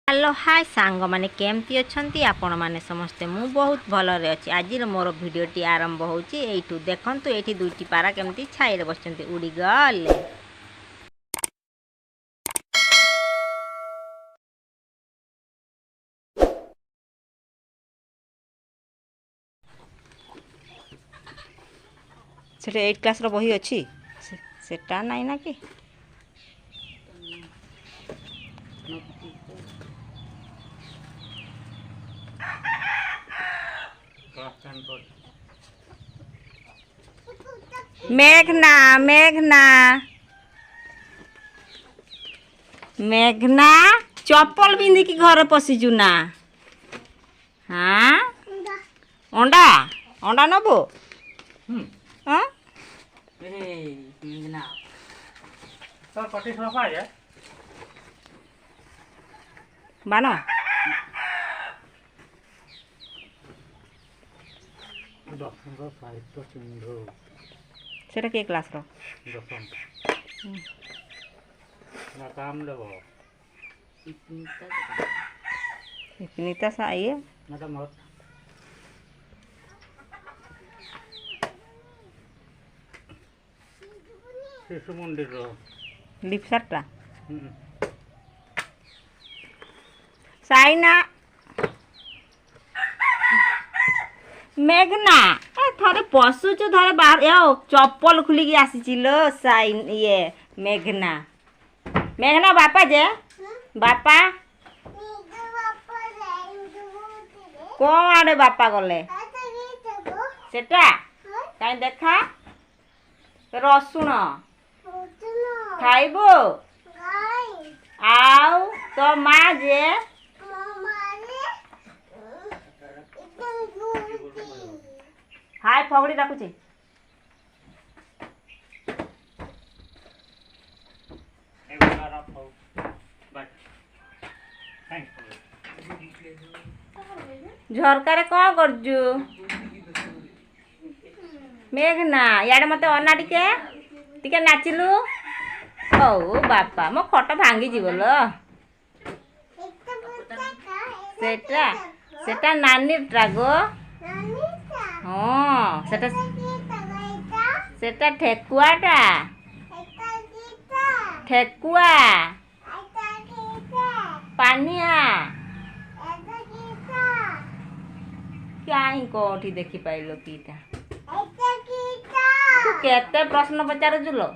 Hello hi सांग माने केमती अछंती आपण माने समस्ते मु बहुत भलरे अछि। आज मोर भिडियोटी आरंभ होची एठू देखंतु एठी दुईटी पारा केमती छाई रे बसचंती उड़ी गले। सेटे 8 क्लास रो बही अछि सेटा नाही ना कि मेघना मेघना मेघना चप्पल पिंधि की घर पसिजु ना। हाँ अंडा अंडा नबो हाँ मेघना सर पट्टी सफा है बानो दशम साहित्य सिंधु सेटा के क्लास रो दशम ना काम देबो इतनीता सा आइए ना तो मत शिशु मंदिर रो लिपसाटा साइना मेघना ए थरे पशुचु थरे बाहर ए चप्पल खुली की आसी लो साइन ये मेघना मेघना बापा जे बापा कौन आड़े बापा गले सेटा काई देखा रसुण खाइबो आउ तो माँ जे हाय फगड़ी रखुची झरकार कौन करजु मेघना याडे मते अना टिके टिके नाचिलु ओ बापा मो खट भांगी जीव लो सेटा सेटा नानी ट्रागो हाँ सेटा सेटा ठेकुआटा ठेकुआ पानिया क्या कोठी देखी पाइलो कीटा तू केते प्रश्न पचार जुलो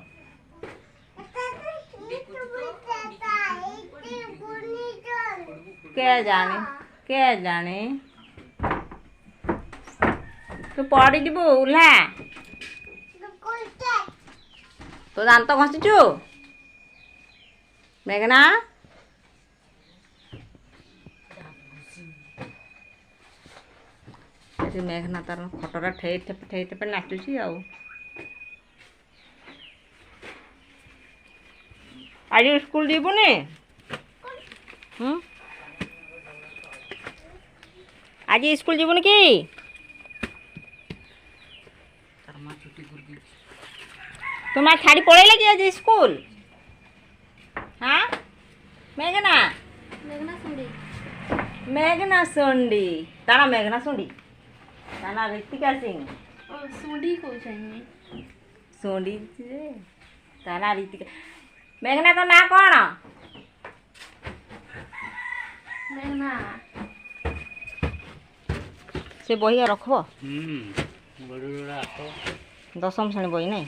के जाने तू पड़ी जीवु उल्हा तो दांत घसीचु मेघना मेघना तार खटरा ठे ठे नाचुची आउ आज स्कूल जीवुनी आज स्कूल जीवुनी कि तुम्हार छाड़ी पड़े कि आज स्कूल हाँ मेघना मेघना सुंडी ताना मेघना सुंडी ताना ऋतिका सिंह सुंडी को चाहिए सुंडी ताना ऋतिका मेघना तो ना कौन मेघना से बही रखब बड़ोड़ा दशम श्रेणी बही नहीं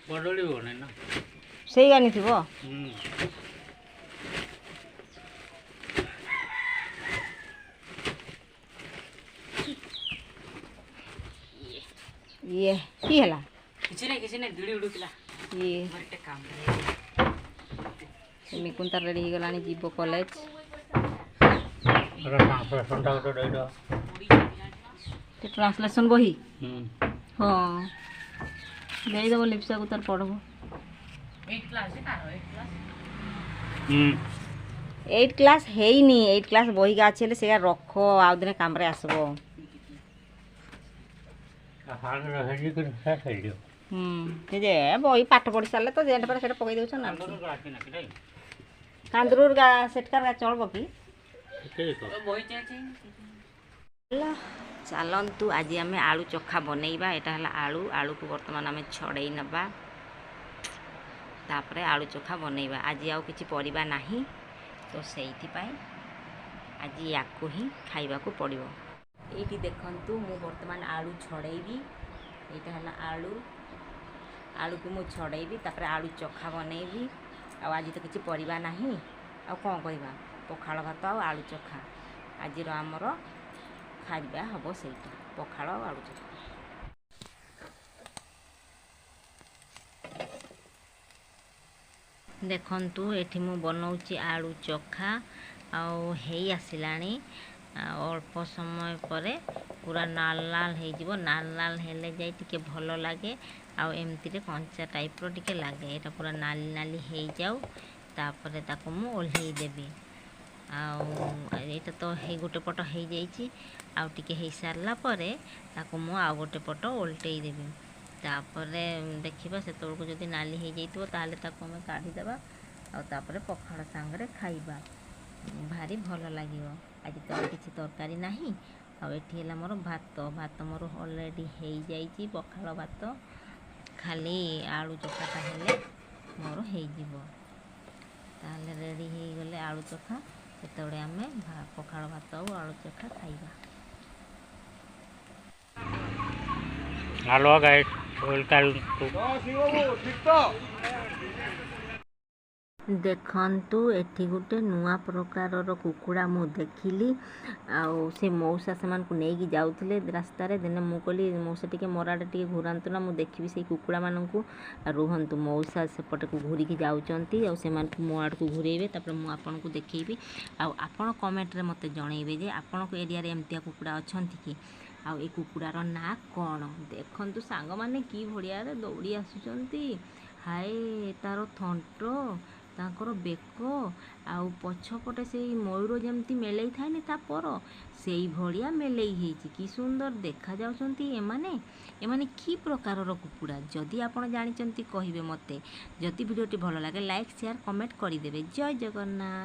बदली बने ना से आनी थी ये की हला किसी ने दुड़ी उड़ुकला ये मरते काम मिकुन तार रेडी गलानी जीवो कॉलेज ट्रांसलेशन टा तो दे दो ट्रांसलेशन बही हाँ दे दबो लिप्सा को तार पढ़बो 8 क्लास है तारो 8 क्लास 8 क्लास हेइनी 8 क्लास बही गा छले सेगा रखो आउ दिन काम रे आसबो हां रहे कि से खेलियो जे बही पाठ पढ़ी सारले तो जेंट पर सेटा पकई देउछ ना कांदरूर गा सेटकार गा चलब कि चलतु आज आम आलू चोखा बनैबा। यहाँ है आलू आलू को बर्तमान आम छड़े नवा तापर आलू चोखा बनैबा। आज आउ किछि परिबा नाही तो सेइथिपाई आज या ही खाइबा को पड़िबो। एठी देखंतु मु बर्तमान आलू छड़ेबी। यहाँ है आलू आलू को मु छड़ेबी तापर आलू चोखा बनैबी। आज तो किछि परिबा नाही आ कौन कहवा पखाड़ भात आलू चोखा आज आमर खाइबा हम सहीटा पखाड़ आलू चोखा। देखंतु एठी मु बनाउची आलू चोखा आउ हेई आसिलाणी। अल्प समय पर पूरा नाल नाल हो नाल नाल हेले जाई टिके भल लगे। आउ एमती कंचा टाइप रो टिके लगे। यहाँ पूरा नाली नाली हो जाऊ तापर ताको मु ओल्हे देबी। आटा तो हे गोटे पट हो जाइए आउ टिके हो सारा पर ताको मु आउ गोटे पट ओल्टे देबी। तापर देखा से तौक जब नाली हो जाइए ताले ताको आम काढ़ीदेवा आउे पखाड़ सांगरे खाइबा भारी भल लगे। आज तो किसी तरकारी ना आठी है मोर भात भात मोर अलरेडी हो जाइए पखाड़ भात खाली आलू चोखाटा हेले मोर हो ताले रेडी हो गले आलू चोखा सेतबे आम पखाड़ भात और आलू चोखा खाइबा। हेलो गाइस वेलकम टू देखंतु एठी गोटे नुआ प्रकार कुकुड़ा मु देखिली। आउ से मौसा से को लेकिन जाऊे रास्तार दिन मु कहली मौसा टी मराड़े टी घूरातु ना मुझे देखी से कुकुड़ा मानू रुहतु मौसा सेपटे को घूरिकी जाऊँगी से मो आड़ को घूरेबे तापर मु आपन को देखी। आपण कमेंट रे मते जनइबे जे आपण को एरिया रे एमतिया कुकुड़ा अछंती कि आउ ए कुकुड़ार ना कौन। देखंतु सांग माने की भड़िया रे दौड़ी आसुचंती। हाय तार थंट तांकर बेक आउ पछपटे से मयूर जमती मेलई थाए ता पर से भड़िया मेलई हेची कि सुंदर देखा जाउछंती। एमाने की प्रकार कुकुड़ा जदि आपण जानिचंती कहिबे मते। जदि वीडियोटी भल लागे लाइक शेयर कमेंट करिदेबे। जय जगन्नाथ।